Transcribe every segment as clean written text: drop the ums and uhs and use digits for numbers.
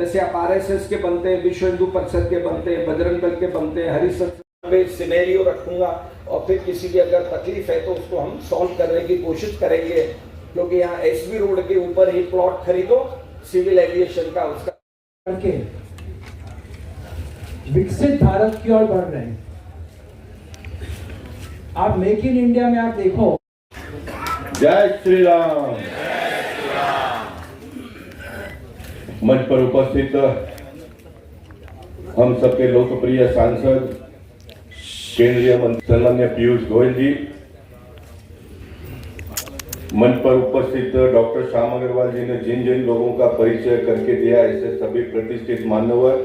जैसे आप आरएसएस के बनते हैं, विश्व हिंदू परिषद के बनते हैं, बजरंग दल के बनते हैं, हरिशंकर में सिनेरियो रखूंगा और फिर किसी की अगर तकलीफ है तो उसको हम सॉल्व करने की कोशिश करेंगे, क्योंकि यहाँ एसबी रोड के ऊपर ही प्लॉट खरीदो सिविल एविएशन का, उसका करके विकसित भारत की ओर बढ़ रहे हैं। आप मेक इन इंडिया में आप देखो। जय श्री राम। मंच पर उपस्थित हम सबके लोकप्रिय सांसद केंद्रीय मंत्री सन्माननीय पीयूष गोयल जी, मंच पर उपस्थित डॉक्टर श्याम अग्रवाल जी ने जिन जिन लोगों का परिचय करके दिया, ऐसे सभी प्रतिष्ठित मान्यवर,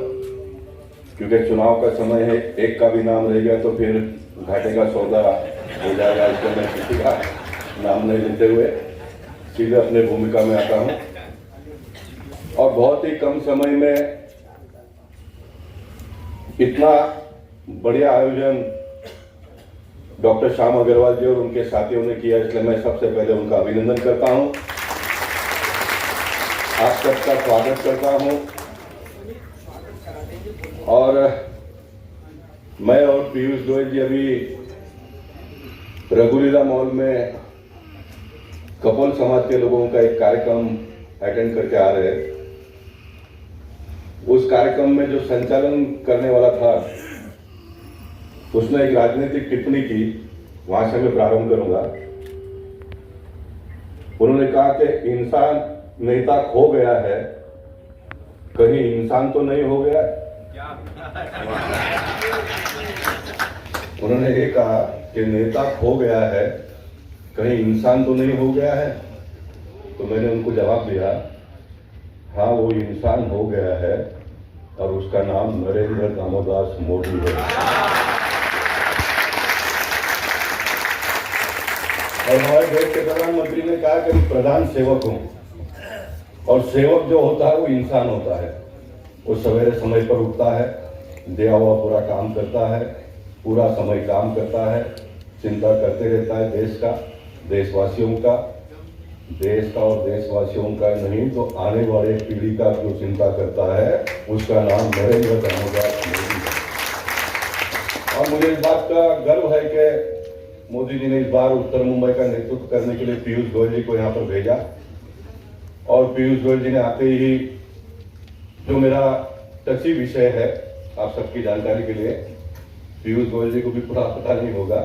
क्योंकि चुनाव का समय है, एक का भी नाम रह गया तो फिर घाटे का सौदा हो जाएगा, इसलिए मैं किसी का नाम नहीं लेते हुए सीधे अपने भूमिका में आता हूं। और बहुत ही कम समय में इतना बढ़िया आयोजन डॉक्टर श्याम अग्रवाल जी और उनके साथियों ने किया, इसलिए मैं सबसे पहले उनका अभिनंदन करता हूं, आप सबका स्वागत करता हूं। और मैं और पीयूष गोयल जी अभी रघुलीला मॉल में कपल समाज के लोगों का एक कार्यक्रम अटेंड करके आ रहे हैं। उस कार्यक्रम में जो संचालन करने वाला था उसने एक राजनीतिक टिप्पणी की, वहां से मैं प्रारंभ करूंगा। उन्होंने कहा कि इंसान नेता खो गया है, कहीं इंसान तो नहीं हो गया। उन्होंने ये कहा कि नेता खो गया है, कहीं इंसान तो नहीं हो गया है। तो मैंने उनको जवाब दिया, हाँ वो इंसान हो गया है और उसका नाम नरेंद्र दामोदास मोदी है। और हमारे देश के प्रधानमंत्री ने कहा कि मैं प्रधान सेवक हूं, और सेवक जो होता है वो इंसान होता है। वो सवेरे समय पर उठता है, दिया हुआ पूरा काम करता है, पूरा समय काम करता है, चिंता करते रहता है देश का, देशवासियों का, देश का और देशवासियों का नहीं तो आने वाले पीढ़ी का जो चिंता करता है उसका नाम नरेंद्र दामोदर मोदी है। और मुझे इस बात का गर्व है कि मोदी जी ने इस बार उत्तर मुंबई का नेतृत्व करने के लिए पीयूष गोयल जी को यहाँ पर भेजा। और पीयूष गोयल जी ने आते ही, जो मेरा टची विषय है आप सबकी जानकारी के लिए, पीयूष गोयल जी को भी पूरा पता नहीं होगा,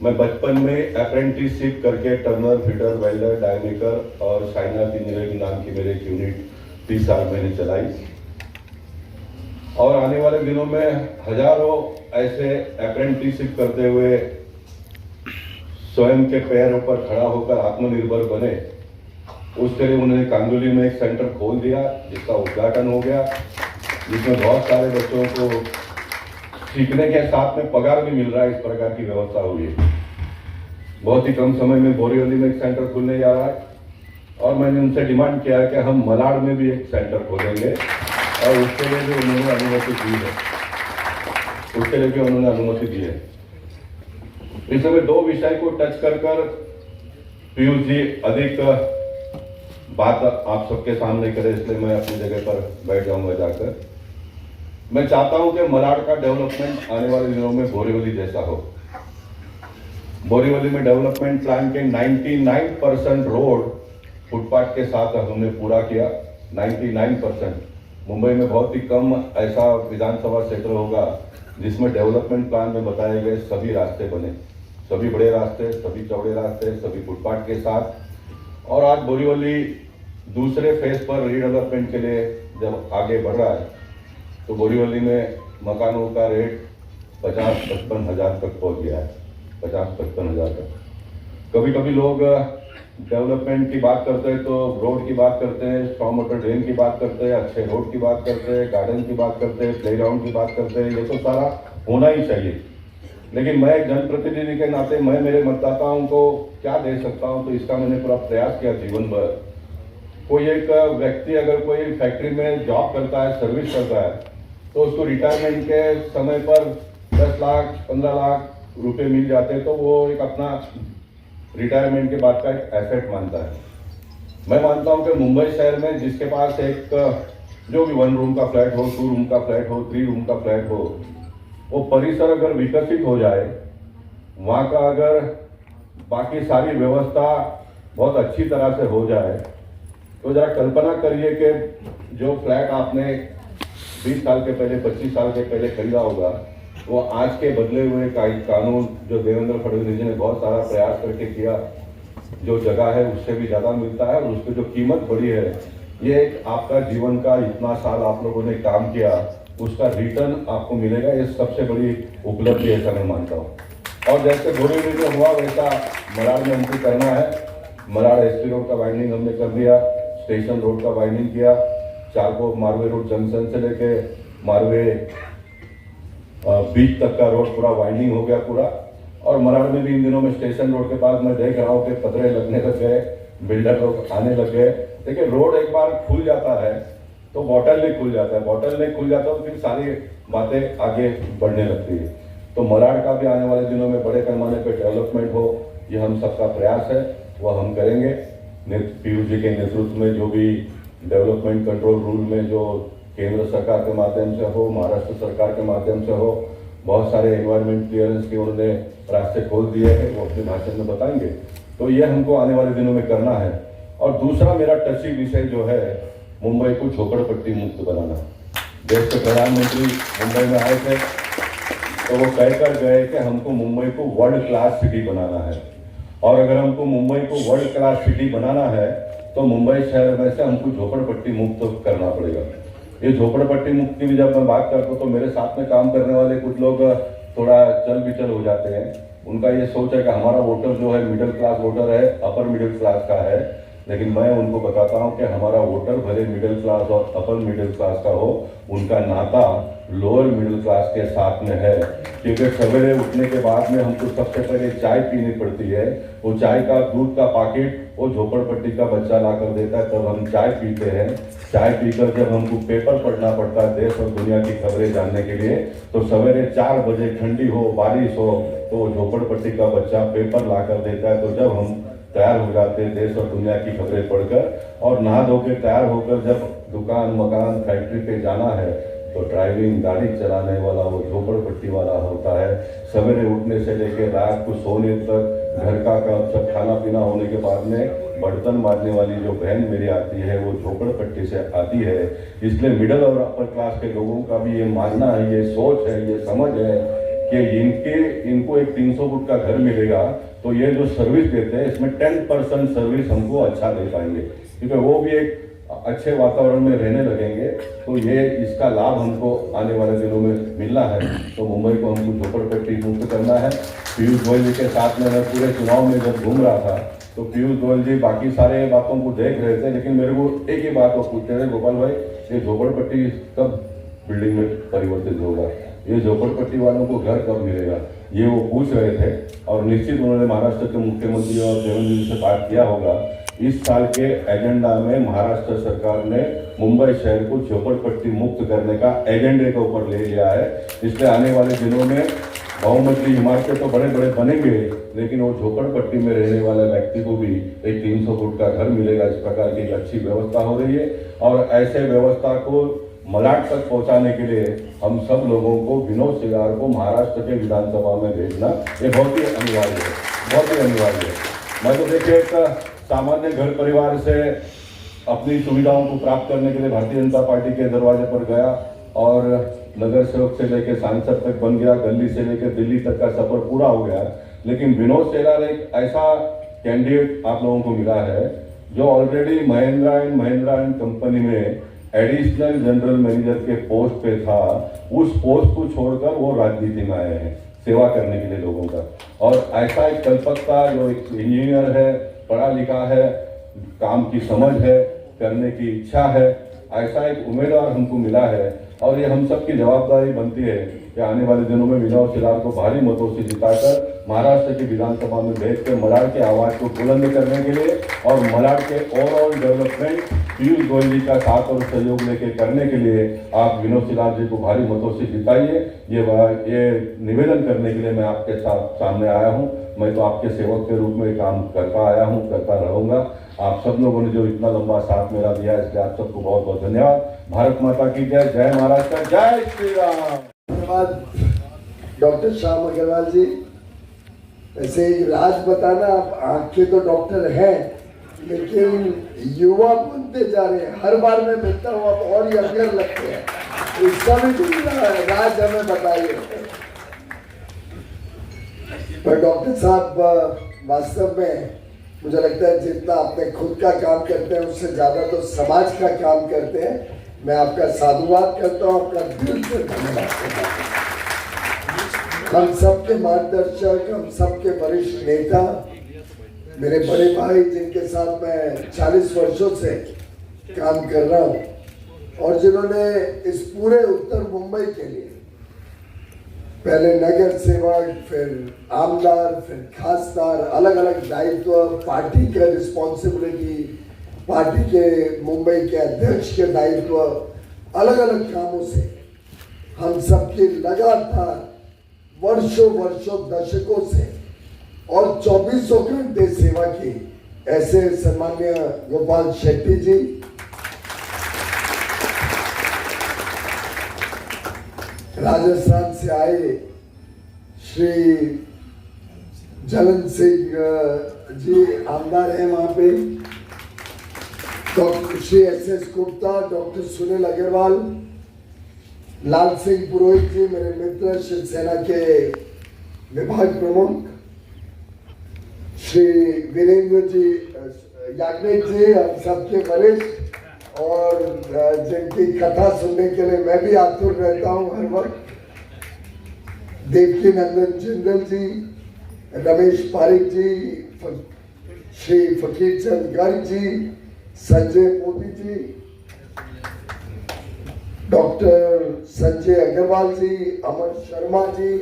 मैं बचपन में अप्रेंटिसशिप करके टर्नर, फिटर, वेल्डर, डायनेकर और साइनर इंजीनियरिंग नाम की मेरी एक यूनिट 30 साल मैंने चलाई। और आने वाले दिनों में हजारों ऐसे अप्रेंटिसशिप करते हुए स्वयं के पैरों पर खड़ा होकर आत्मनिर्भर बने, उसके लिए उन्होंने कांदुली में एक सेंटर खोल दिया जिसका उद्घाटन हो गया, जिसमें बहुत सारे बच्चों को सीखने के साथ में पगार भी मिल रहा है। इस प्रकार की व्यवस्था हुई है। बहुत ही कम समय में बोरीवली में एक सेंटर खुलने जा रहा है और मैंने उनसे डिमांड किया है कि हम मलाड में भी एक सेंटर खोलेंगे, और उसके लिए भी उन्होंने अनुमति दी है, उसके लिए भी उन्होंने अनुमति दी है। इस समय दो विषय को टच कर पीयूष जी अधिक बात आप सबके सामने करें, इसलिए मैं अपनी जगह पर बैठ जाऊंगा जाकर। मैं चाहता हूं कि मलाड का डेवलपमेंट आने वाले दिनों में बोरीवली जैसा हो। बोरीवली में डेवलपमेंट प्लान के 99% रोड फुटपाथ के साथ हमने पूरा किया, 99%। मुंबई में बहुत ही कम ऐसा विधानसभा क्षेत्र होगा जिसमें डेवलपमेंट प्लान में बताए गए सभी रास्ते बने, सभी बड़े रास्ते, सभी चौड़े रास्ते, सभी फुटपाथ के साथ। और आज बोरीवली दूसरे फेज पर रीडेवलपमेंट के लिए जब आगे बढ़ रहा है तो बोरीवली में मकानों का रेट 50-55 हजार तक पहुंच गया है, 50-55 हजार तक। कभी कभी लोग डेवलपमेंट की बात करते हैं तो रोड की बात करते हैं, स्ट्रॉन्ग वाटर ड्रेन की बात करते हैं, अच्छे रोड की बात करते हैं, गार्डन की बात करते हैं, प्लेग्राउंड की बात करते हैं। ये तो सारा होना ही चाहिए, लेकिन मैं एक जनप्रतिनिधि के नाते मैं मेरे मतदाताओं को क्या दे सकता हूं, तो इसका मैंने पूरा प्रयास किया जीवन भर। कोई एक व्यक्ति अगर कोई फैक्ट्री में जॉब करता है, सर्विस करता है, तो उसको रिटायरमेंट के समय पर 10 लाख 15 लाख रुपए मिल जाते हैं, तो वो एक अपना रिटायरमेंट के बाद का एक एसेट मानता है। मैं मानता हूं कि मुंबई शहर में जिसके पास एक जो भी 1 रूम का फ्लैट हो, 2 रूम का फ्लैट हो, 3 रूम का फ्लैट हो, वो परिसर अगर विकसित हो जाए, वहाँ का अगर बाकी सारी व्यवस्था बहुत अच्छी तरह से हो जाए, तो जरा कल्पना करिए कि जो फ्लैट आपने 20 साल के पहले, 25 साल के पहले खरीदा होगा, वो आज के बदले हुए कानून जो देवेंद्र फडणवीस जी ने बहुत सारा प्रयास करके किया, जो जगह है उससे भी ज़्यादा मिलता है, और उसकी जो कीमत बढ़ी है, ये आपका जीवन का इतना साल आप लोगों ने काम किया, उसका रिटर्न आपको मिलेगा। ये सबसे बड़ी उपलब्धि ऐसा मैं मानता हूँ। और जैसे बोरीवली में हुआ वैसा मलाड में हमको करना है। मलाड एसपी रोड का वाइंडिंग हमने कर दिया, स्टेशन रोड का वाइंडिंग किया, चारकोप मारवे रोड जंक्शन से लेके मारवे बीच तक का रोड पूरा वाइंडिंग हो गया पूरा। और मलाड में भी इन दिनों में स्टेशन रोड के पास मैं देख रहा हूँ कि पतरे लगने लग गए, बिल्डर लोग आने लग गए। देखिए, रोड एक बार खुल जाता है तो बॉटल नेक खुल जाता है, बॉटल नेक खुल जाता है तो फिर सारी बातें आगे बढ़ने लगती है। तो मलाड का भी आने वाले दिनों में बड़े पैमाने पर डेवलपमेंट हो, ये हम सबका प्रयास है, वह हम करेंगे। पीयूष जी के नेतृत्व में जो भी डेवलपमेंट कंट्रोल रूल में जो केंद्र सरकार के माध्यम से हो, महाराष्ट्र सरकार के माध्यम से हो, बहुत सारे एनवायरमेंट क्लियरेंस के उन्होंने रास्ते खोल दिए हैं, वो अपने भाषण में बताएंगे। तो ये हमको आने वाले दिनों में करना है। और दूसरा मेरा टची विषय जो है, मुंबई को झोपड़पट्टी मुक्त बनाना। देश के प्रधानमंत्री मुंबई में आए थे तो वो कहकर गए कि हमको मुंबई को वर्ल्ड क्लास सिटी बनाना है, और अगर हमको मुंबई को वर्ल्ड क्लास सिटी बनाना है तो मुंबई शहर में से हमको झोपड़पट्टी मुक्त करना पड़ेगा। ये झोपड़पट्टी मुक्त की भी जब मैं बात करता हूँ तो मेरे साथ में काम करने वाले कुछ लोग थोड़ा चल बिचल हो जाते हैं। उनका ये सोच है कि हमारा वोटर जो है मिडिल क्लास वोटर है, अपर मिडिल क्लास का है, लेकिन मैं उनको बताता हूं कि हमारा वोटर भले मिडिल क्लास और अपर मिडिल क्लास का हो, उनका नाता लोअर मिडिल क्लास के साथ में है। क्योंकि सवेरे उठने के बाद में हमको सबसे पहले चाय पीनी पड़ती है, वो चाय का दूध का पैकेट वो झोपड़पट्टी का बच्चा ला कर देता है, तब हम चाय पीते हैं। चाय पीकर जब हमको पेपर पढ़ना पड़ता है देश और दुनिया की खबरें जानने के लिए, तो सवेरे 4 बजे ठंडी हो बारिश हो तो वो झोपड़पट्टी का बच्चा पेपर ला कर देता है। तो जब हम तैयार हो जाते हैं देश और दुनिया की खबरें पढ़कर, और नहा धो के तैयार होकर जब दुकान मकान फैक्ट्री पे जाना है, तो ड्राइविंग गाड़ी चलाने वाला वो झोपड़पट्टी वाला होता है। सवेरे उठने से लेकर रात को सोने तक घर का सब खाना पीना होने के बाद में बर्तन मारने वाली जो बहन मेरी आती है वो झोपड़पट्टी से आती है। इसलिए मिडिल और अपर क्लास के लोगों का भी ये मानना है, ये सोच है, ये समझ है कि इनको एक 300 फुट का घर मिलेगा तो ये जो सर्विस देते हैं इसमें 10% सर्विस हमको अच्छा दे पाएंगे, क्योंकि वो भी एक अच्छे वातावरण में रहने लगेंगे। तो ये इसका लाभ हमको आने वाले दिनों में मिलना है। तो मुंबई को हमको झोपड़पट्टी मुक्त करना है। पीयूष गोयल जी के साथ में मैं पूरे चुनाव में जब घूम रहा था तो पीयूष गोयल जी बाकी सारे बातों को देख रहे थे, लेकिन मेरे को एक ही बात वो पूछते थे, गोपाल भाई ये झोपड़पट्टी कब बिल्डिंग में परिवर्तित होगा, ये झोपड़पट्टी वालों को घर कब मिलेगा, ये वो पूछ रहे थे। और निश्चित उन्होंने महाराष्ट्र के मुख्यमंत्री और देवेंद्र जी से बात किया होगा। इस साल के एजेंडा में महाराष्ट्र सरकार ने मुंबई शहर को झोपड़पट्टी मुक्त करने का एजेंडे के ऊपर ले लिया है। इसलिए आने वाले दिनों में बहुमंजिली इमारतें तो बड़े बड़े बनेंगे, लेकिन वो झोपड़पट्टी में रहने वाले व्यक्ति को भी एक 300 फुट का घर मिलेगा। इस प्रकार की अच्छी व्यवस्था हो रही है, और ऐसे व्यवस्था को मलाड तक पहुंचाने के लिए हम सब लोगों को विनोद सिगार को महाराष्ट्र के विधानसभा में भेजना ये बहुत ही अनिवार्य है, बहुत ही अनिवार्य है। मैं तो देखिए एक सामान्य घर परिवार से अपनी सुविधाओं को प्राप्त करने के लिए भारतीय जनता पार्टी के दरवाजे पर गया, और नगर सेवक से लेकर सांसद तक बन गया, दिल्ली से लेकर दिल्ली तक का सफर पूरा हो गया। लेकिन विनोद सेलार एक ऐसा कैंडिडेट आप लोगों को मिला है जो ऑलरेडी महिंद्रा एंड कंपनी में एडिशनल जनरल मैनेजर के पोस्ट पे था। उस पोस्ट को छोड़कर वो राजनीति में आए हैं सेवा करने के लिए लोगों का। और ऐसा एक कल्पकता जो एक इंजीनियर है, पढ़ा लिखा है, काम की समझ है, करने की इच्छा है, ऐसा एक उम्मीदवार हमको मिला है। और ये हम सब की जवाबदारी बनती है कि आने वाले दिनों में विनोद सिलार को भारी मतों से जिताकर महाराष्ट्र की विधानसभा में भेजकर मलाड के आवाज को बुलंद करने के लिए और मलाड के ओवरऑल डेवलपमेंट पीयूष गोयल जी का साथ और सहयोग लेके करने के लिए आप विनोद सिलार जी को भारी मतों से जिताइए। ये निवेदन करने के लिए मैं आपके साथ सामने आया हूँ। मैं तो आपके सेवक के रूप में काम करता आया हूँ, करता रहूँगा। आप सब लोगों ने जो इतना लंबा साथ मेरा दिया, इसलिए आप सबको बहुत बहुत धन्यवाद। भारत माता की जय, जय महाराष्ट्र, जय श्री राम। धन्यवाद डॉक्टर श्याम अग्रवाल जी। ऐसे एक राज बताना, आप आँख के तो डॉक्टर हैं, लेकिन युवा बनते जा रहे हैं। हर बार मैं मिलता हूँ आप और यंगर लगते हैं, इसका भी कुछ राज हमें बताइए। पर डॉक्टर साहब, वास्तव में मुझे लगता है जितना आपने खुद का काम करते हैं उससे ज्यादा तो समाज का काम करते हैं। मैं आपका साधुवाद करता हूँ, आपका दिल से धन्यवाद करता हूँ। हम सबके मार्गदर्शक, हम सबके वरिष्ठ नेता, मेरे बड़े भाई जिनके साथ मैं 40 वर्षों से काम कर रहा हूँ और जिन्होंने इस पूरे उत्तर मुंबई के लिए पहले नगर सेवक, फिर आमदार, फिर खासदार, अलग अलग दायित्व, पार्टी का रिस्पॉन्सिबिलिटी, पार्टी के मुंबई के अध्यक्ष के दायित्व, अलग अलग कामों से हम सबकी लगातार वर्षों वर्षों दशकों से और 24 घंटे सेवा की, ऐसे सम्मान्य गोपाल शेट्टी जी, राजस्थान से आए श्री जलन सिंह जी आमदार हैं वहां पे, doctor Shri S Gupta, doctor Sunil Agarwal, Lal Singh Purohit ji मेरे मित्र, शिवसेना के विभाग प्रमुख, श्री वीरेंद्र जी याग्निक जी, हम सबके वरिष्ठ और जिनकी कथा सुनने के लिए मैं भी आतुर रहता हूं हर वक्त, देवकी नंदन जिंदल जी, रमेश पारिक जी, श्री फकीर चंद गर्ग जी, संजय मोदी जी, डॉक्टर संजय अग्रवाल जी, अमर शर्मा जी,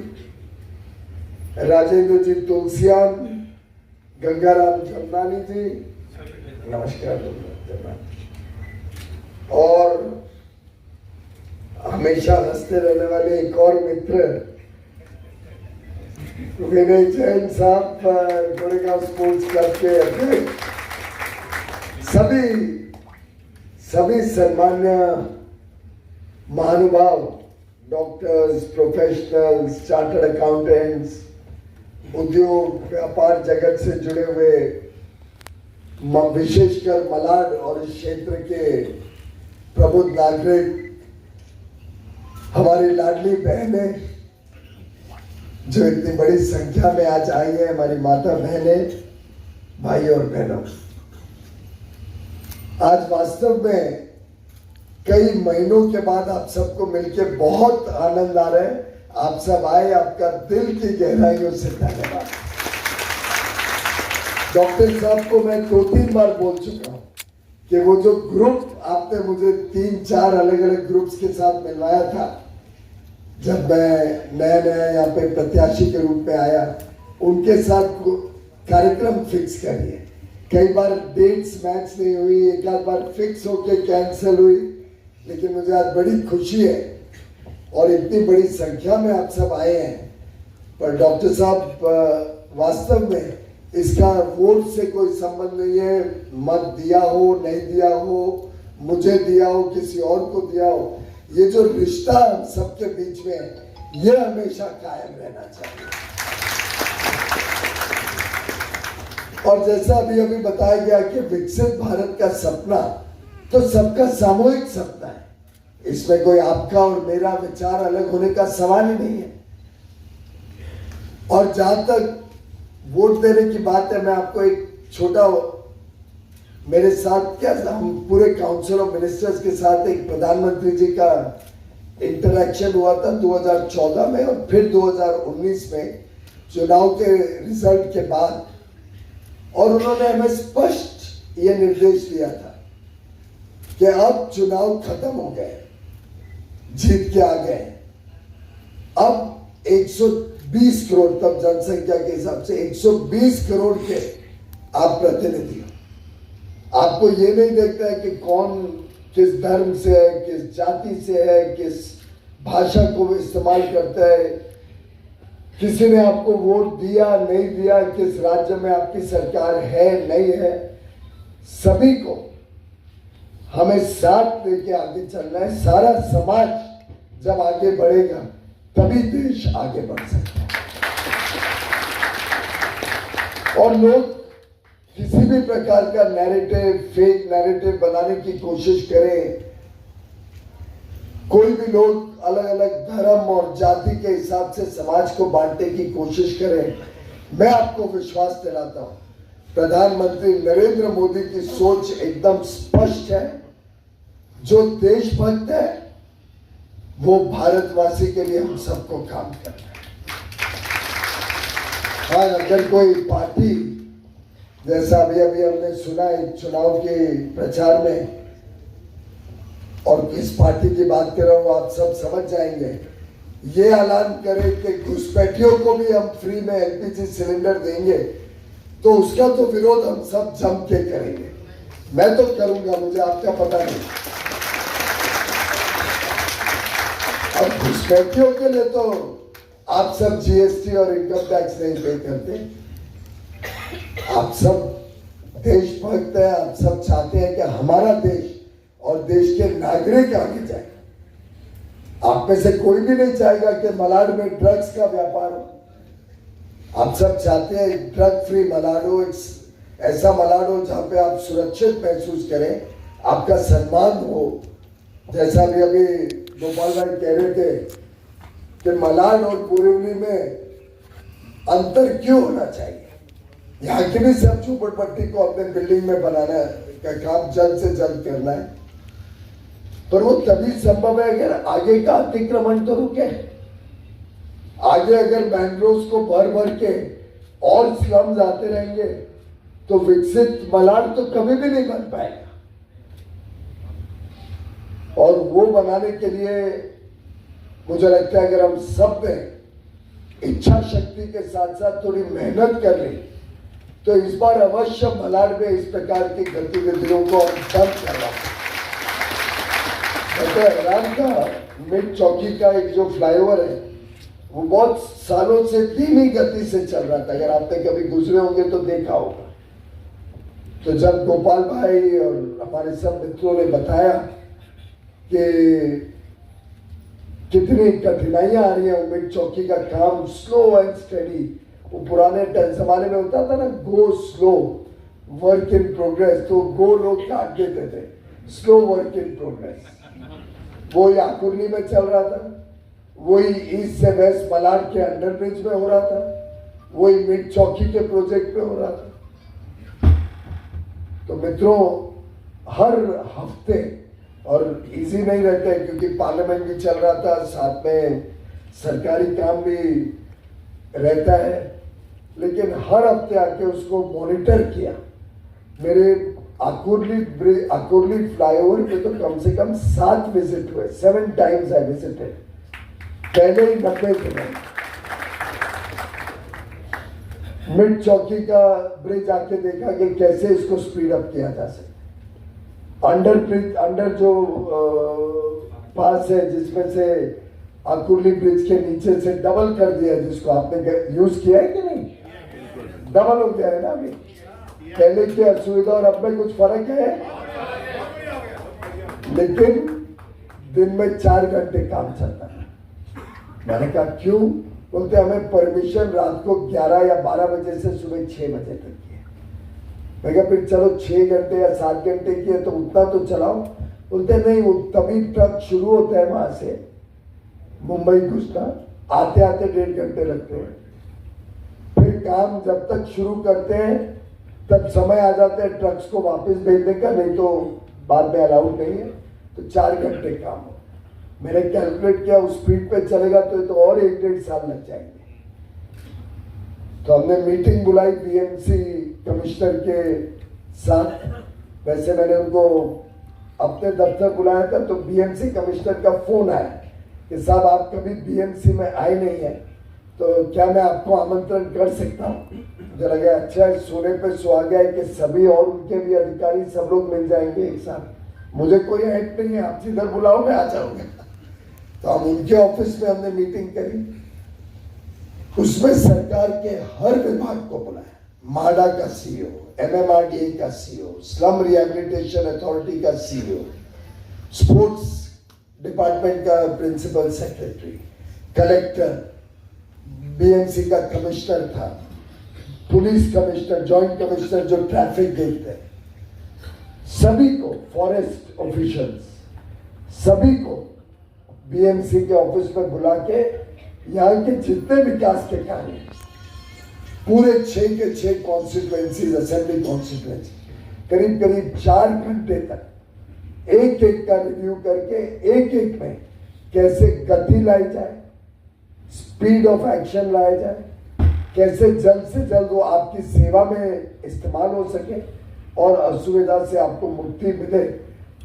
राजेंद्र जी तुलसियान, गंगाराम जमनानी जी, नमस्कार। और हमेशा हंसते रहने वाले एक और मित्र विनय जैन साहब, गोरेगांव स्पोर्ट्स क्लब के अध्यक्ष, सभी सम्मान्य महानुभाव, डॉक्टर्स, प्रोफेशनल्स, चार्टर्ड अकाउंटेंट्स, उद्योग व्यापार जगत से जुड़े हुए, विशेषकर मलाड और इस क्षेत्र के प्रबुद्ध नागरिक, हमारी लाडली बहनें जो इतनी बड़ी संख्या में आज आई है, हमारी माता बहनें, भाई और बहनों, आज वास्तव में कई महीनों के बाद आप सबको मिलकर बहुत आनंद आ रहा है। आप सब आए, आपका दिल की गहराइयों से धन्यवाद। डॉक्टर साहब को मैं 2-3 बार बोल चुका हूं कि वो जो ग्रुप आपने मुझे 3-4 अलग अलग ग्रुप्स के साथ मिलवाया था जब मैं नया नया यहाँ पे प्रत्याशी के रूप में आया, उनके साथ कार्यक्रम फिक्स करिए। कई बार डेट्स मैच नहीं हुई, एक आध बार फिक्स होके कैंसिल हुई, लेकिन मुझे आज बड़ी खुशी है और इतनी बड़ी संख्या में आप सब आए हैं। पर डॉक्टर साहब, वास्तव में इसका वोट से कोई संबंध नहीं है, मत दिया हो नहीं दिया हो, मुझे दिया हो किसी और को दिया हो, ये जो रिश्ता हम सबके बीच में है ये हमेशा कायम रहना चाहिए। और जैसा अभी बताया गया कि विकसित भारत का सपना तो सबका सामूहिक सपना है, इसमें कोई आपका और मेरा विचार अलग होने का सवाल ही नहीं है। और जहां तक वोट देने की बात है, मैं आपको एक छोटा, मेरे साथ क्या, हम पूरे काउंसिल ऑफ मिनिस्टर्स के साथ एक प्रधानमंत्री जी का इंटरेक्शन हुआ था 2014 में और फिर 2019 में चुनाव के रिजल्ट के बाद, और उन्होंने हमें स्पष्ट ये निर्देश दिया था कि अब चुनाव खत्म हो गए, जीत के आ गए, अब 120 करोड़, तब जनसंख्या के हिसाब से 120 करोड़ के आप प्रतिनिधि हो। आपको ये नहीं देखता है कि कौन किस धर्म से है, किस जाति से है, किस भाषा को इस्तेमाल करता है, किसी ने आपको वोट दिया नहीं दिया, किस राज्य में आपकी सरकार है नहीं है, सभी को हमें साथ लेके आगे चलना है। सारा समाज जब आगे बढ़ेगा तभी देश आगे बढ़ सकता है। और लोग किसी भी प्रकार का नैरेटिव, फेक नैरेटिव बनाने की कोशिश करें, कोई भी लोग अलग अलग धर्म और जाति के हिसाब से समाज को बांटने की कोशिश करें, मैं आपको विश्वास दिलाता हूं प्रधानमंत्री नरेंद्र मोदी की सोच एकदम स्पष्ट है। जो देशभक्त है वो भारतवासी के लिए हम सबको काम करना है। हाँ, अगर कोई पार्टी, जैसा अभी हमने सुना एक चुनाव के प्रचार में, और किस पार्टी की बात कर रहा हूं आप सब समझ जाएंगे, ये ऐलान करे कि घुसपैठियों को भी हम फ्री में एलपीजी सिलेंडर देंगे, तो उसका तो विरोध हम सब जम के करेंगे। मैं तो करूंगा, मुझे आपका पता नहीं। अब घुसपैठियों के लिए तो आप सब जीएसटी और इनकम टैक्स नहीं पे करते। आप सब देशभक्त हैं, आप सब चाहते हैं कि हमारा देश और देश के नागरिक आगे जाए। आप में से कोई भी नहीं चाहेगा कि मलाड में ड्रग्स का व्यापार हो। आप सब चाहते हैं ड्रग फ्री मलाड हो, ऐसा मलाड हो जहां पे आप सुरक्षित महसूस करें, आपका सम्मान हो। जैसा भी अभी गोपाल भाई कह रहे थे कि मलाड और बोरिवली में अंतर क्यों होना चाहिए। यहाँ की भी सब झोपड़पट्टी को अपने बिल्डिंग में बनाना का काम जल्द से जल्द करना है, पर वो तभी संभव है अगर आगे का अतिक्रमण तो रुके। आगे अगर मैंग्रोव्स को भर भर के और स्लम्स आते रहेंगे तो विकसित मलाड तो कभी भी नहीं बन पाएगा। और वो बनाने के लिए मुझे लगता है अगर हम सब ने इच्छा शक्ति के साथ साथ थोड़ी मेहनत कर ली तो इस बार अवश्य मलाड में इस प्रकार की गतिविधियों को हम बंद करवा हैरान का मिड चौकी का एक जो फ्लाईओवर है वो बहुत सालों से धीमी गति से चल रहा था। अगर आपने कभी गुजरे होंगे तो देखा होगा। तो जब गोपाल भाई और हमारे सब मित्रों ने बताया कि कितनी कठिनाइयां आ रही है, मिड चौकी का काम स्लो एंड स्टेडी, वो पुराने जमाने में होता था ना, go slow work in progress, तो गो लोग काट देते थे, स्लो वर्क इन प्रोग्रेस। वो याकुर्ली में चल रहा था, वही ईस्ट से वेस्ट मलाड के अंडर ब्रिज में हो रहा था, वही मिड चौकी के प्रोजेक्ट में हो रहा था। तो मित्रों, हर हफ्ते, और इजी नहीं रहता है क्योंकि पार्लियामेंट भी चल रहा था, साथ में सरकारी काम भी रहता है, लेकिन हर हफ्ते आके उसको मॉनिटर किया। मेरे आकुर्ली फ्लाईओवर पे तो कम से कम 7 विजिट हुए, 7 टाइम्स आई विजिटेड। पहले ही 90 दिन मिड चौकी का ब्रिज आके देखा कि कैसे इसको स्पीड अप किया जा सकता। अंडर जो पास है जिसमें से आकुर्ली ब्रिज के नीचे से डबल कर दिया, जिसको आपने यूज किया है कि नहीं, डबल हो गया है ना अभी। पहले की असुविधा और अब में कुछ फर्क है, लेकिन दिन में 4 घंटे काम चलता है। मैंने कहा क्यों? बोलते हमें परमिशन रात को 11 या 12 बजे से सुबह 6 बजे तक की है। मैं कहा फिर चलो 6 घंटे या 7 घंटे की है तो उतना तो चलाओ। बोलते नहीं, वो तभी ट्रक शुरू होता है वहां से मुंबई घुसना, आते आते 1.5 घंटे लगते हैं। फिर काम जब तक शुरू करते हैं तब समय आ जाता है ट्रक्स को वापस भेजने का, नहीं तो बाद में अलाउड नहीं है, तो 4 घंटे काम हो। मैंने कैलकुलेट किया उस स्पीड पे चलेगा तो और 1-1.5 साल लग जाएंगे। तो हमने मीटिंग बुलाई बीएमसी कमिश्नर के साथ। वैसे मैंने उनको अपने दफ्तर बुलाया था, तो बीएमसी कमिश्नर का फोन आया कि साहब आप कभी बीएमसी में आए नहीं है, तो क्या मैं आपको आमंत्रण कर सकता हूँ? मुझे लगा अच्छा है, सोने पे सुहागा है कि सभी और उनके भी अधिकारी सब लोग मिल जाएंगे एक साथ। मुझे कोई हेल्प नहीं है, आप जिधर बुलाओ मैं आ जाऊंगा। तो हम उनके ऑफिस में हमने मीटिंग करी, उसमें सरकार के हर विभाग को बुलाया। माडा का सीईओ, MMRDA का सीईओ, स्लम रिहेबिलिटेशन अथॉरिटी का सीईओ, स्पोर्ट्स डिपार्टमेंट का प्रिंसिपल सेक्रेटरी, कलेक्टर, BMC का कमिश्नर था, पुलिस कमिश्नर, जॉइंट कमिश्नर जो ट्रैफिक देखते हैं, सभी को, फॉरेस्ट ऑफिशियल्स सभी को BMC के ऑफिस में बुला के यहाँ के जितने विकास के कार्य पूरे 6 के 6 कॉन्स्टिट्यूएंसीज, असेंबली कॉन्स्टिट्यूएंसी, करीब करीब 4 घंटे तक एक एक का रिव्यू करके एक एक में कैसे गति लाई जाए, स्पीड ऑफ एक्शन लाया जाए, कैसे जल्द से जल्द वो आपकी सेवा में इस्तेमाल हो सके और असुविधा से आपको मुक्ति मिले,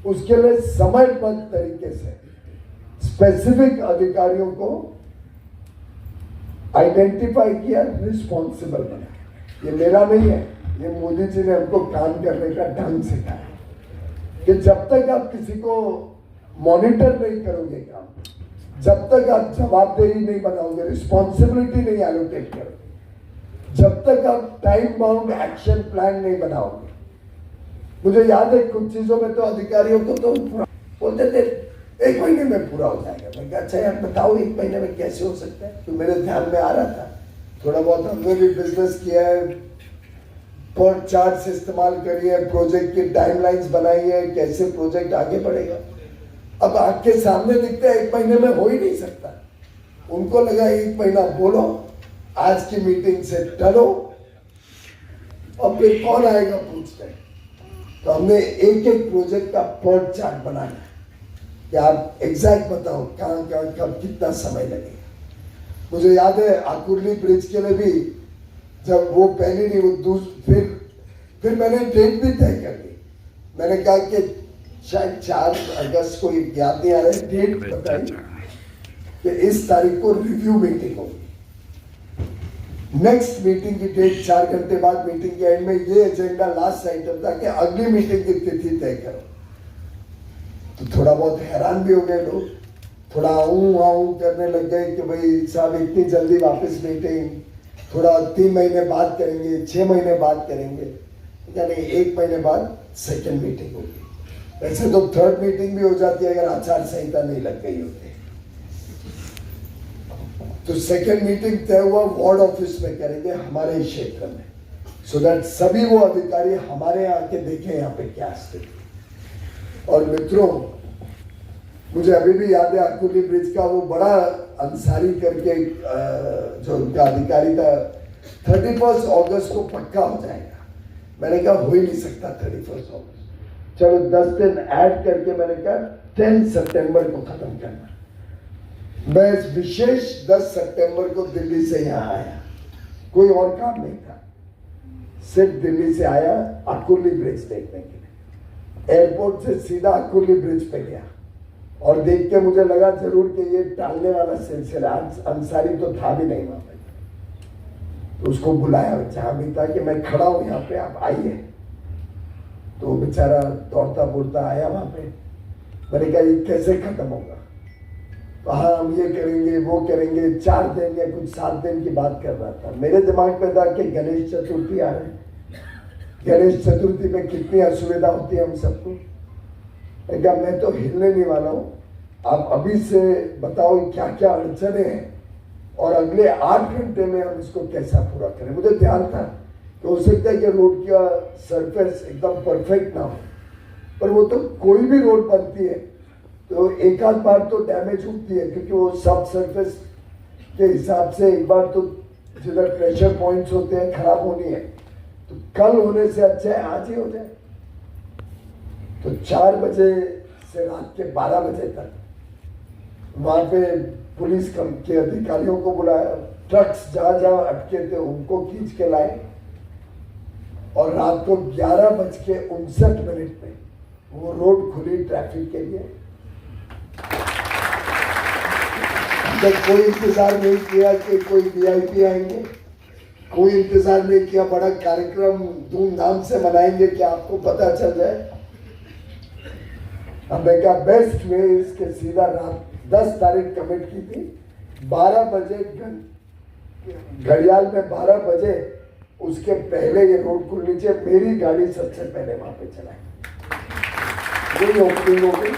उसके लिए समयबद्ध तरीके से स्पेसिफिक अधिकारियों को आइडेंटिफाई किया, रिस्पॉन्सिबल बना। ये मेरा नहीं है, ये मोदी जी ने हमको काम करने का ढंग सिखाया कि जब तक आप किसी को मॉनिटर नहीं करोगे काम, जब तक आप जवाबदेही नहीं बनाओगे, रिस्पॉन्सिबिलिटी नहीं एलोकेट करोगे, जब तक आप टाइम बाउंड एक्शन प्लान नहीं बनाओगे। मुझे याद है कुछ चीजों में तो अधिकारियों को तो बोलते थे 1 महीने में पूरा हो जाएगा। मैं कहा अच्छा यार बताओ 1 महीने में कैसे हो सकता है, तो मेरे ध्यान में आ रहा था। थोड़ा बहुत हमने भी बिजनेस किया है, पर चार्ट्स इस्तेमाल करिए, प्रोजेक्ट की टाइमलाइंस बनाई है, कैसे प्रोजेक्ट आगे बढ़ेगा। अब आपके सामने दिखता है 1 महीने में हो ही नहीं सकता। उनको लगा 1 महीना बोलो, आज की मीटिंग से टलो और फिर कौन आएगा पूछते। तो हमने एक एक प्रोजेक्ट का पर चार्ट बनाया कि आप एग्जैक्ट बताओ कहाँ कहाँ कब कितना समय लगेगा। मुझे याद है आकुर्ली ब्रिज के लिए भी जब वो पहली नहीं वो फिर मैंने डेट भी तय कर दी। मैंने कहा कि शायद 4 अगस्त को, याद नहीं आ रहा है, डेट बताई कि इस तारीख को रिव्यू मीटिंग होगी। नेक्स्ट मीटिंग की डेट 4 घंटे बाद मीटिंग के एंड में ये एजेंडा लास्ट आइटम था कि अगली मीटिंग की तिथि तय करो। तो थोड़ा बहुत हैरान भी हो गए लोग, थोड़ा आऊं करने लग गए कि भाई साहब इतनी जल्दी वापस मीटिंग, थोड़ा 3 महीने बाद करेंगे, 6 महीने बाद करेंगे, यानी 1 महीने बाद सेकेंड मीटिंग होगी। वैसे तो थर्ड मीटिंग भी हो जाती है अगर आचार संहिता नहीं लग गई होती। तो सेकेंड मीटिंग तय हुआ वार्ड ऑफिस में करेंगे हमारे ही क्षेत्र में, सो दैट सभी वो अधिकारी हमारे यहाँ के देखें यहाँ पे क्या स्थिति। और मित्रों, मुझे अभी भी याद है आकुर्ली ब्रिज का वो बड़ा अंसारी करके जो उनका अधिकारी था, 31 अगस्त को पक्का हो जाएगा। मैंने कहा हो ही नहीं सकता 31 अगस्त, चलो 10 दिन ऐड करके मैंने कहा 10 सितंबर को खत्म करना। मैं इस विशेष 10 सितंबर को दिल्ली से यहाँ आया, कोई और काम नहीं था, सिर्फ दिल्ली से आया आकुर्ली ब्रिज देखने के लिए। एयरपोर्ट से सीधा आकुर्ली ब्रिज पे गया और देख के मुझे लगा जरूर कि ये टालने वाला सिलसिला, अंसारी तो था भी नहीं वहां पे। तो उसको बुलाया जहां भी था कि मैं खड़ा हूं यहाँ पे, आप आइए। तो बेचारा दौड़ता बुड़ता आया वहां पे। मैंने कहा ये कैसे खत्म होगा? तो हाँ हम ये करेंगे वो करेंगे, 4 दिन या कुछ 7 दिन की बात कर रहा था। मेरे दिमाग में था कि गणेश चतुर्थी आ रहे हैं, गणेश चतुर्थी में कितनी असुविधा होती है हम सबको। मैं तो हिलने नहीं वाला हूँ, आप अभी से बताओ क्या क्या अड़चने हैं और अगले 8 घंटे में हम इसको कैसा पूरा करें। मुझे ध्यान था कि हो सकता है कि रोड का सरफेस एकदम परफेक्ट ना हो, पर वो तो कोई भी रोड बनती है तो एक आध बार तो डैमेज होती है, क्योंकि वो सब सरफेस के हिसाब से एक बार तो जिधर प्रेशर पॉइंट्स होते हैं खराब होनी है, तो कल होने से अच्छा है आज ही हो जाए। तो 4 बजे से रात के 12 बजे तक वहां पे पुलिस के अधिकारियों को बुलाया, ट्रक्स जहां जहां अटके थे उनको खींच के लाए और रात को 11:59 में वो रोड खुली ट्रैफिक के लिए। कोई इंतजार नहीं किया कि कोई वीआईपी आएंगे, कोई इंतजार नहीं किया बड़ा कार्यक्रम धूमधाम से मनाएंगे कि आपको पता चल जाए। हमने कहा बेस्ट वे इसके सीधा रात 10 तारीख कमिट की थी, 12 बजे घड़ियाल में 12 बजे उसके पहले ये रोड खुलनी चाहिए, मेरी गाड़ी सबसे पहले वहां पे चलाए, यही ओपनिंग हो गई।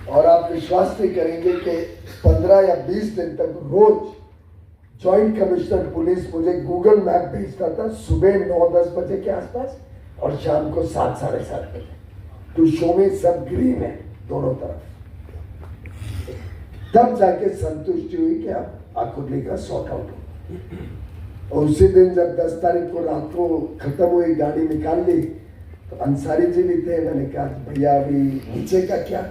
और आप विश्वास नहीं करेंगे कि 15 या 20 दिन तक रोज जॉइंट कमिश्नर पुलिस मुझे गूगल मैप भेजता था, सुबह 9-10 बजे के आसपास और शाम को 7-7:30 बजे, टू शो में सब ग्रीन है दोनों तरफ। तब जाके संतुष्टि हुई कि अब आकुर्ली का सॉर्ट आउट हो। और उसी दिन जब 10 तारीख को रात को खत्म हुई, गाड़ी निकाल ली, तो अंसारी जी भी थे। मैंने कहा भैया अभी नीचे का क्या,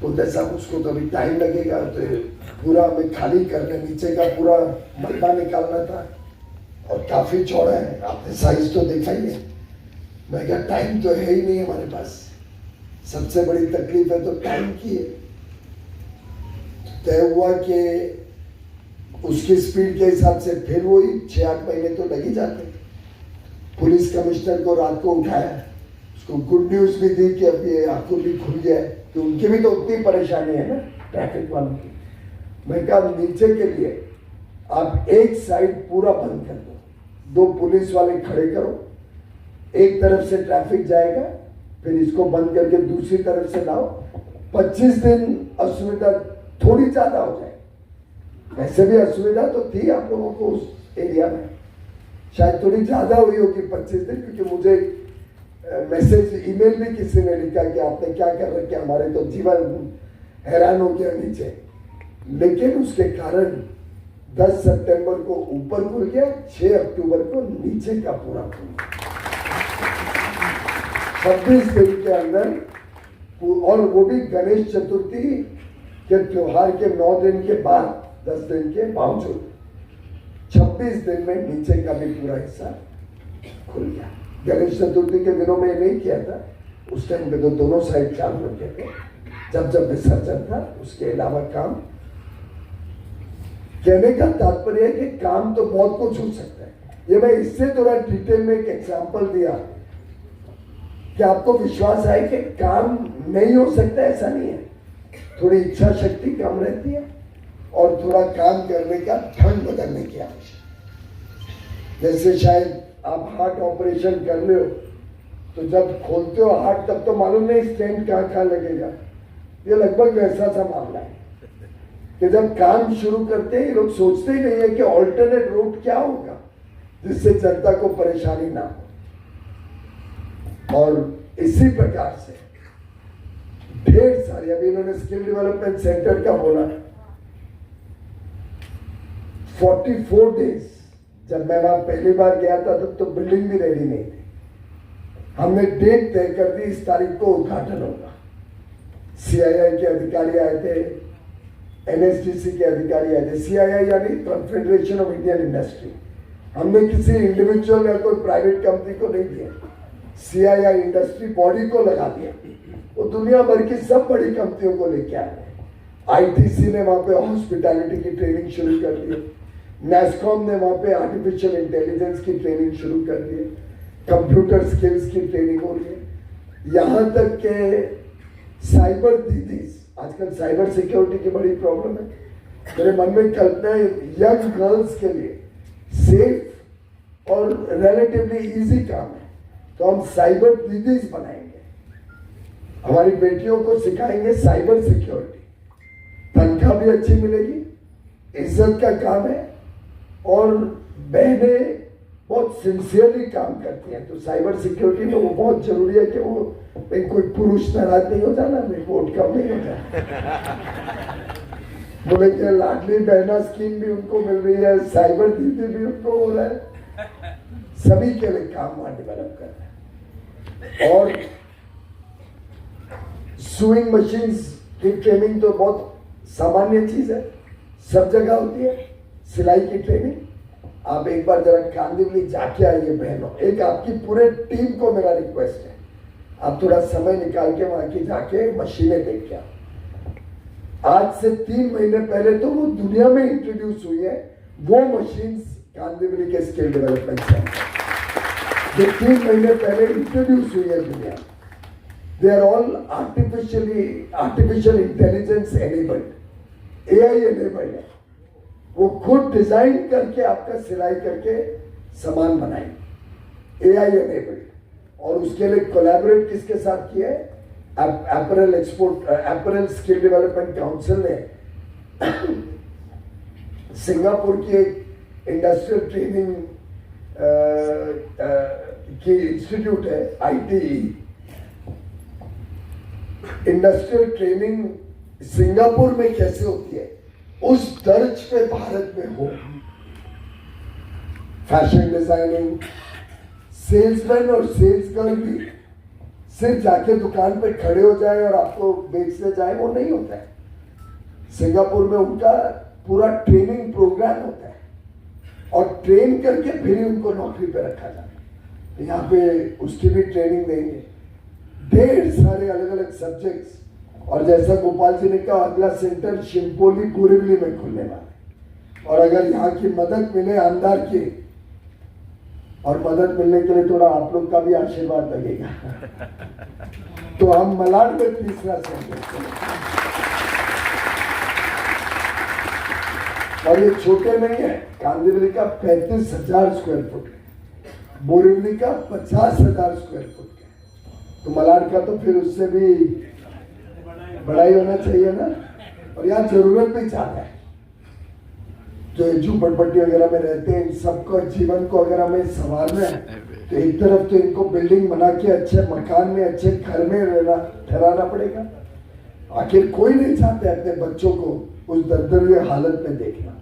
बोलते साहब उसको तो अभी टाइम लगेगा, तो पूरा हमें खाली करना, नीचे का पूरा मलबा निकालना था और काफी चौड़ा है, आपने साइज तो देखा ही है। मैं कहा टाइम तो है ही नहीं हमारे पास, सबसे बड़ी तकलीफ है तो टाइम की है। तय हुआ कि उसकी स्पीड के हिसाब से फिर वही 6-8 महीने तो लग ही जाते। पुलिस कमिश्नर को रात को उठाया, उसको गुड न्यूज भी दी कि अब ये आकुर्ली खुल गया है, तो उनकी भी तो उतनी परेशानी है ना ट्रैफिक वालों की। मैं कहा नीचे के लिए आप एक साइड पूरा बंद कर दो, 2 पुलिस वाले खड़े करो, एक तरफ से ट्रैफिक जाएगा, फिर इसको बंद करके दूसरी तरफ से लाओ। 25 दिन असुविधा थोड़ी ज्यादा हो जाए, वैसे भी असुविधा तो थी आप लोगों को उस एरिया में, शायद थोड़ी ज्यादा हुई होगी 25 दिन, क्योंकि मुझे मैसेज ईमेल भी किसी ने लिखा कि आपने क्या कर रखा, हमारे तो जीवन हैरान हो गया नीचे। लेकिन उसके कारण 10 सितंबर को ऊपर खुल गया, 6 अक्टूबर को नीचे का पूरा खुल गया, 26 दिन के अंदर। और वो भी गणेश चतुर्थी के त्योहार के 9 दिन के बाद, 10 दिन के बावजूद 26 दिन में नीचे का भी पूरा हिस्सा खुल गया। गणेश चतुर्थी के दिनों में नहीं किया था, उस टाइम पे तो दोनों साइड चालू रखे थे, जब विसर्जन था, उसके अलावा काम। कहने का तात्पर्य है कि काम तो बहुत कुछ हो सकता है। ये मैं इससे थोड़ा डिटेल में एक एग्जांपल दिया कि आपको विश्वास आए कि काम नहीं हो सकता, ऐसा नहीं है। थोड़ी इच्छा शक्ति कम रहती है और थोड़ा काम करने का ढंग बदलने की आवश्यकता। जैसे शायद आप हार्ट ऑपरेशन कर रहे हो, तो जब खोलते हो हार्ट तब तो मालूम नहीं स्टेंट कहाँ लगेगा। ये लगभग वैसा सा मामला है कि जब काम शुरू करते हैं, लोग सोचते ही नहीं है कि ऑल्टरनेट रूट क्या होगा जिससे जनता को परेशानी ना हो। और इसी प्रकार से ढेर सारी, अभी इन्होंने स्किल डेवलपमेंट सेंटर का बोला, 44 डेज जब मैं वहां पहली बार गया था तब तो बिल्डिंग भी रेडी नहीं थी। हमने डेट तय कर दी, इस तारीख को उद्घाटन होगा। CII के अधिकारी आए थे, NSDC के अधिकारी आए थे। CII यानी कॉन्फेडरेशन ऑफ इंडियन इंडस्ट्री। हमने किसी इंडिविजुअल या कोई प्राइवेट कंपनी को नहीं दिया, CII इंडस्ट्री बॉडी को लगा दिया। वो दुनिया भर की सब बड़ी कंपनियों को लेके आए। ITC ने वहां पे हॉस्पिटैलिटी की ट्रेनिंग शुरू कर दी, NASSCOM ने वहां पे आर्टिफिशियल इंटेलिजेंस की ट्रेनिंग शुरू कर दी, कंप्यूटर स्किल्स की ट्रेनिंग हो रही है। यहां तक के साइबर दीदीज, आजकल साइबर सिक्योरिटी की बड़ी प्रॉब्लम है। मेरे मन में कल्पना है यंग गर्ल्स के लिए सेफ और रिलेटिवली इजी काम है, तो हम साइबर दीदीज बनाएंगे, हमारी बेटियों को सिखाएंगे साइबर सिक्योरिटी। तनख्वाह भी अच्छी मिलेगी, इज्जत का काम है और बहनें बहुत सिंसियरली काम करती हैं। तो साइबर सिक्योरिटी में वो बहुत जरूरी है कि वो कोई पुरुष नाराज नहीं हो जाना, वोट कम नहीं हो जाना। बोले कि लाडली बहना स्कीम भी उनको मिल रही है, साइबर दीदी भी उनको हो रहा है, सभी के लिए काम वहां डेवलप करना है। और सुइंग मशीन्स की ट्रेनिंग तो बहुत सामान्य चीज है, सब जगह होती है। सिलाई की ट्रेनिंग आप एक बार जरा कांदिवली जाके आइए बहनों, एक आपकी पूरे टीम को मेरा रिक्वेस्ट है, आप थोड़ा समय निकाल के वहां की जाके मशीनें देख के आओ। आज से 3 महीने पहले तो वो दुनिया में इंट्रोड्यूस हुई है, वो मशीन्स कांदिवली के स्किल डेवलपमेंट सेंटर जो 3 महीने पहले इंट्रोड्यूस हुई है दुनिया में। They are all artificial intelligence enabled, AI enabled है। वो खुद डिजाइन करके आपका सिलाई करके सामान बनाएंगे, AI एनेबल्ड। और उसके लिए कोलैबोरेट किसके साथ किया है? Apparel export, apparel skill development council ने सिंगापुर की एक इंडस्ट्रियल ट्रेनिंग की इंस्टीट्यूट है, ITE, इंडस्ट्रियल ट्रेनिंग सिंगापुर में कैसे होती है उस दर्ज पे भारत में हो। फैशन डिजाइनिंग, सेल्समैन और सेल्स गर्ल भी सिर्फ जाके दुकान पे खड़े हो जाए और आपको बेचने जाए, वो नहीं होता है। सिंगापुर में उनका पूरा ट्रेनिंग प्रोग्राम होता है और ट्रेन करके फिर ही उनको नौकरी पे रखा जाता है। यहाँ पे उसकी भी ट्रेनिंग देंगे, ढेर सारे अलग अलग सब्जेक्ट्स। और जैसा गोपाल जी ने कहा, अगला सेंटर शिमपोली बोरीवली में खुलने वाला है। और अगर यहाँ की मदद मिले आमदार की, और मदद मिलने के लिए थोड़ा आप लोग का भी आशीर्वाद लगेगा तो हम मलाड में तीसरा सेंटर, और ये छोटे नहीं है। कांदिवली का 35,000 स्क्वायर फुट है, बोरीवली का 50,000 स्क्वायर फुट है, तो मलाड का तो फिर उससे भी बड़ा ही होना चाहिए ना। और यहाँ जरूरत भी ज्यादा है। जो झूपड़पट्टी वगैरह में रहते हैं, इन सबका जीवन को अगर हमें संवारना है तो एक तरफ तो इनको बिल्डिंग बना के अच्छे मकान में, अच्छे घर में रहना ठहराना पड़ेगा। आखिर कोई नहीं चाहते अपने बच्चों को उस दर्दनीय हालत में देखना।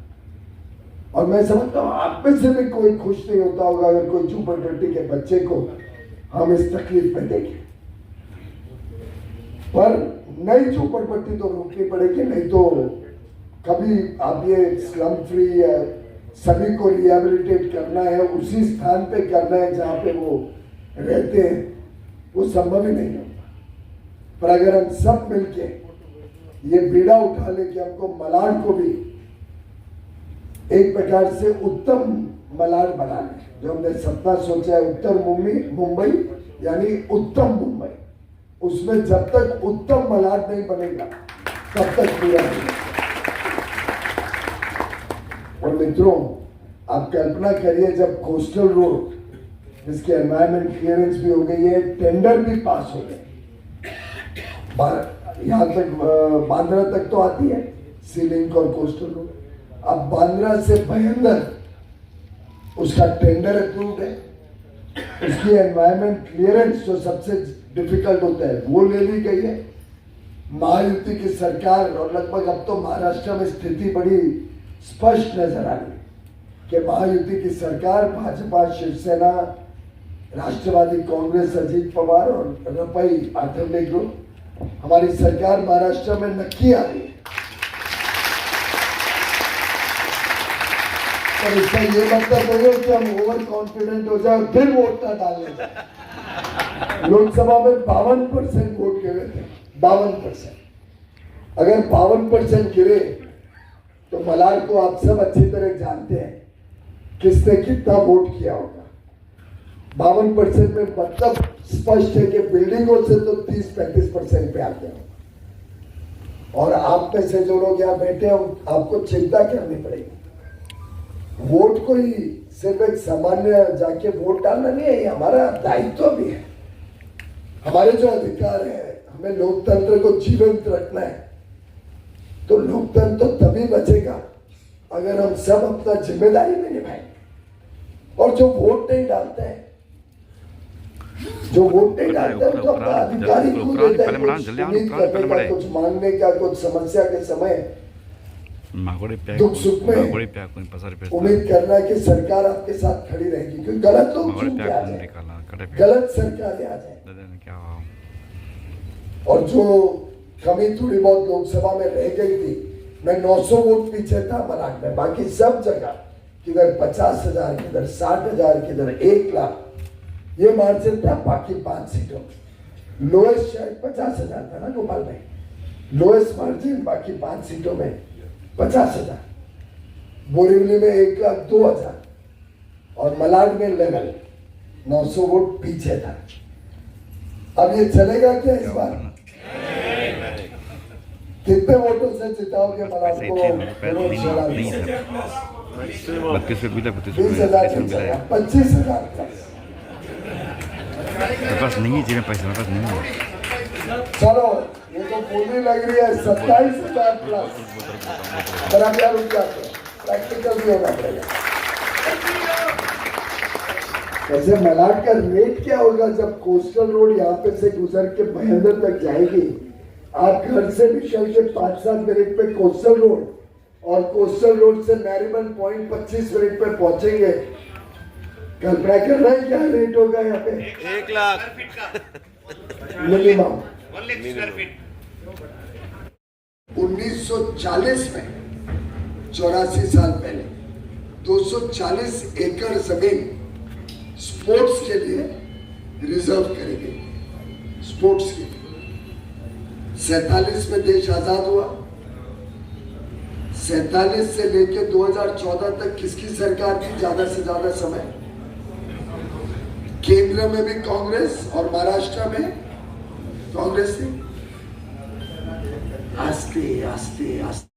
और मैं समझता हूँ आप में से भी कोई खुश नहीं होता होगा अगर कोई झूपड़पट्टी के बच्चे को हम इस तकलीफ में देखें। पर नई झूपड़पट्टी तो रोकनी पड़ेगी, नहीं तो कभी आप ये स्लम फ्री सभी को रिहेबिलिटेट करना है, उसी स्थान पे करना है जहां पे वो रहते हैं, वो संभव ही नहीं होता। पर अगर हम सब मिलके ये बीड़ा उठा ले कि हमको मलाड को भी एक प्रकार से उत्तम मलाड बनाना है, जो हमने सपना सोचा है उत्तर मुंबई यानी उत्तम मुंबई, उसमें जब तक उत्तम मलाड नहीं बनेगा तब तक पूरा नहीं। और मित्रों, आप कल्पना करिए जब कोस्टल रोड, जिसके एनवायरमेंट क्लियरेंस भी हो गई है, टेंडर भी पास हो गए, यहाँ तक बांद्रा तक तो आती है सी लिंक और कोस्टल रोड, अब बांद्रा से भयंदर उसका टेंडर अप्रूव्ड है, उसकी एनवायरमेंट क्लियरेंस जो सबसे डिफिकल्ट होता है वो ले ली गई है। महायुति की सरकार, और लगभग अब तो महाराष्ट्र में स्थिति बड़ी स्पष्ट नजर आ रही है कि महायुति की सरकार भाजपा, शिवसेना, राष्ट्रवादी कांग्रेस, अजीत पवार और रपाई आठवले ग्रुप, हमारी सरकार महाराष्ट्र में नक्की आ रही है। और इसका ये मतलब नहीं है कि हम ओवर कॉन्फिडेंट हो जाए और फिर वोट ना डालने जाए। लोकसभा में 52% वोट गिरे थे, 52%। अगर 52% गिरे तो मलाड को आप सब अच्छी तरह जानते हैं किसने कितना वोट किया होगा। 52% में मतलब स्पष्ट है कि बिल्डिंगों से तो 30-35% पे आते हैं। और आप में से जो लोग यहाँ बैठे हैं आपको चिंता करनी पड़ेगी। वोट को ही सिर्फ एक सामान्य जाके वोट डालना नहीं है, ये हमारा दायित्व भी है, हमारे जो अधिकार है। हमें लोकतंत्र को जीवंत रखना है, तो लोकतंत्र तो तभी बचेगा अगर हम सब अपना जिम्मेदारी में निभाएंगे। और जो वोट नहीं डालते हैं, जो वोट नहीं डालते हैं, तो अपना अधिकारी को देता है, कुछ उम्मीद करने का, कुछ मांगने का, कुछ समस्या के समय दुख सुख में उम्मीद करना कि सरकार आपके साथ खड़ी रहेगी, क्योंकि गलत लोग चुन के आ जाए, गलत सरकारें आ जाए। और जो कमी थोड़ी बहुत लोकसभा में रह गई थी, मैं 900 वोट पीछे था मलाड में, बाकी सब जगह किधर 50,000, किधर 60,000, किधर 1 लाख, ये मार्जिन था। बाकी 5 सीटों लोएस्ट शायद 50,000 था ना गोपाल भाई, लोएस्ट मार्जिन बाकी 5 सीटों में 50,000। बोरीवली में 1,02,000 और मलाड में लेवल 900 वोट पीछे था। अब ये चलेगा क्या इस बार? कितने वोटों से जिताओगे मलाड को? नहीं विनोद था 32 पे मिला 20,000 मिला 25,000 का। मेरे पास नहीं है जी, पैसा मेरे पास नहीं है। चलो ये तो बोली लग रही है 27,000 प्लस। बड़ा क्या रुक जाते हैं, प्रैक्टिकल भी होना पड़ेगा। वैसे मलाड का रेट क्या होगा जब कोस्टल रोड यहाँ पे से गुजर के महेंद्र तक जाएगी? आप घर से निकल के 5-7 मिनट पे कोस्टल रोड और कोस्टल रोड से नरीमन पॉइंट 25 मिनट पे पहुंचेंगे। कल्पना कर रहे हैं क्या रेट होगा यहाँ पे? 1 lakh minimum. 1 lakh square feet. 1940 में 84 साल पहले 240 एकड़ जमीन स्पोर्ट्स के लिए रिजर्व करी गई। स्पोर्ट्स के लिए 47 में देश आजाद हुआ। 47 से लेकर 2014 तक किसकी सरकार थी ज्यादा से ज्यादा समय? केंद्र में भी कांग्रेस और महाराष्ट्र में कांग्रेस थी। आस्ते आस्ते आस्ते